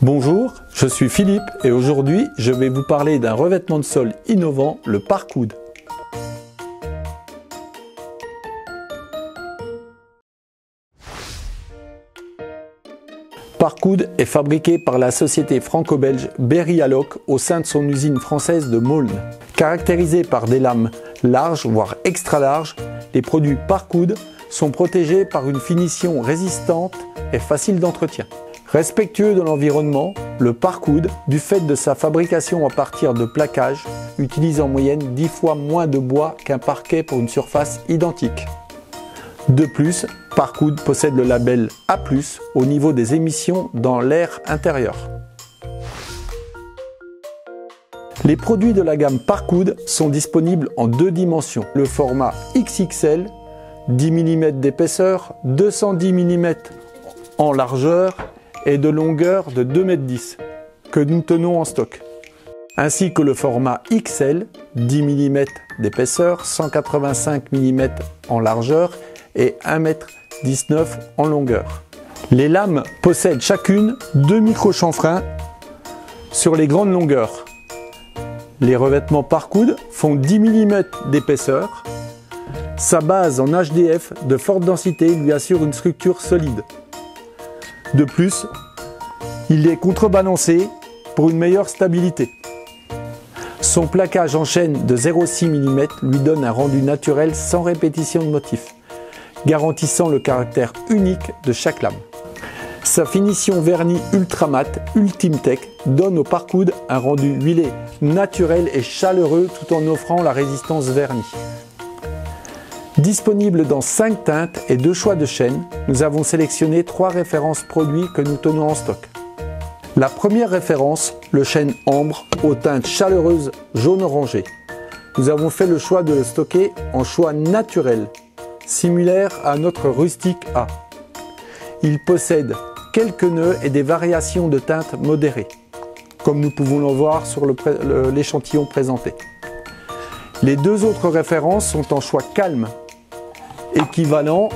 Bonjour, je suis Philippe et aujourd'hui je vais vous parler d'un revêtement de sol innovant, le Parkood. Parkood est fabriqué par la société franco-belge Berry Alloc au sein de son usine française de Maulne. Caractérisé par des lames larges, voire extra larges, les produits Parkood sont protégés par une finition résistante et facile d'entretien. Respectueux de l'environnement, le Parkood, du fait de sa fabrication à partir de plaquage, utilise en moyenne 10 fois moins de bois qu'un parquet pour une surface identique. De plus, Parkood possède le label A+, au niveau des émissions dans l'air intérieur. Les produits de la gamme Parkood sont disponibles en deux dimensions. Le format XXL, 10 mm d'épaisseur, 210 mm en largeur et de longueur de 2,10 m que nous tenons en stock. Ainsi que le format XL, 10 mm d'épaisseur, 185 mm en largeur et 1,19 m en longueur. Les lames possèdent chacune 2 micro-chanfreins sur les grandes longueurs. Les revêtements Parkood font 10 mm d'épaisseur. Sa base en HDF de forte densité lui assure une structure solide. De plus, il est contrebalancé pour une meilleure stabilité. Son plaquage en chaîne de 0,6 mm lui donne un rendu naturel sans répétition de motifs, garantissant le caractère unique de chaque lame. Sa finition vernie ultra mat Ultime Tech donne au Parkood un rendu huilé naturel et chaleureux tout en offrant la résistance vernie. Disponible dans 5 teintes et 2 choix de chaînes, nous avons sélectionné 3 références produits que nous tenons en stock. La première référence, le chêne ambre aux teintes chaleureuses jaune-orangé. Nous avons fait le choix de le stocker en choix naturel, similaire à notre rustique A. Il possède quelques nœuds et des variations de teintes modérées, comme nous pouvons le voir sur l'échantillon présenté. Les deux autres références sont en choix calme, équivalent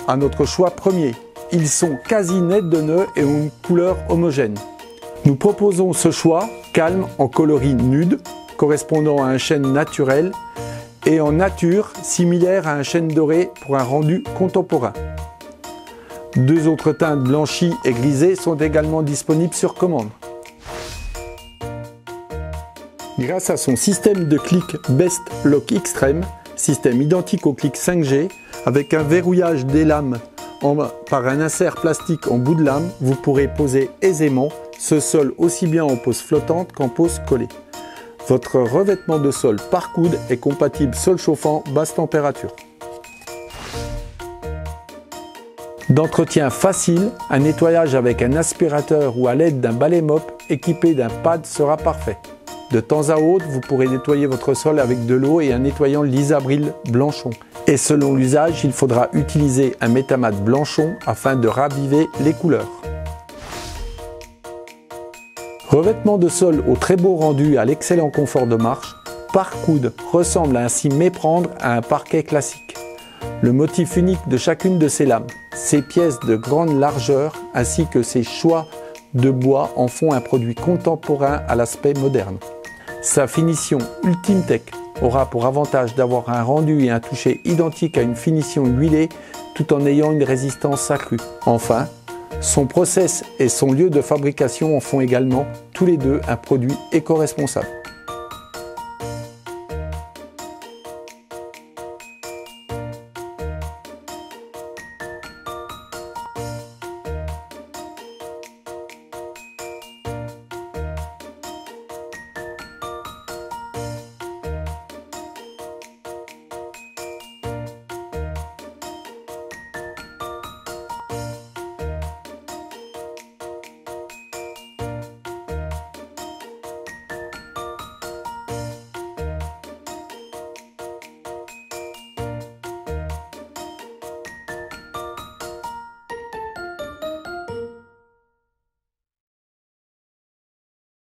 à notre choix premier. Ils sont quasi nets de nœuds et ont une couleur homogène. Nous proposons ce choix calme en coloris nude, correspondant à un chêne naturel, et en nature, similaire à un chêne doré pour un rendu contemporain. Deux autres teintes blanchies et grisées sont également disponibles sur commande. Grâce à son système de clic Best Lock Extreme, système identique au clic 5G, avec un verrouillage des lames par un insert plastique en bout de lame, vous pourrez poser aisément ce sol aussi bien en pose flottante qu'en pose collée. Votre revêtement de sol Parkood est compatible sol chauffant basse température. D'entretien facile, un nettoyage avec un aspirateur ou à l'aide d'un balai mop équipé d'un pad sera parfait. De temps à autre, vous pourrez nettoyer votre sol avec de l'eau et un nettoyant Lisabril Blanchon. Et selon l'usage, il faudra utiliser un Métamat Blanchon afin de raviver les couleurs. Revêtement de sol au très beau rendu à l'excellent confort de marche, Parkood ressemble à ainsi méprendre à un parquet classique. Le motif unique de chacune de ses lames, ses pièces de grande largeur ainsi que ses choix de bois en font un produit contemporain à l'aspect moderne. Sa finition Ultime Tech aura pour avantage d'avoir un rendu et un toucher identique à une finition huilée tout en ayant une résistance accrue. Enfin, son process et son lieu de fabrication en font également tous les deux un produit éco-responsable.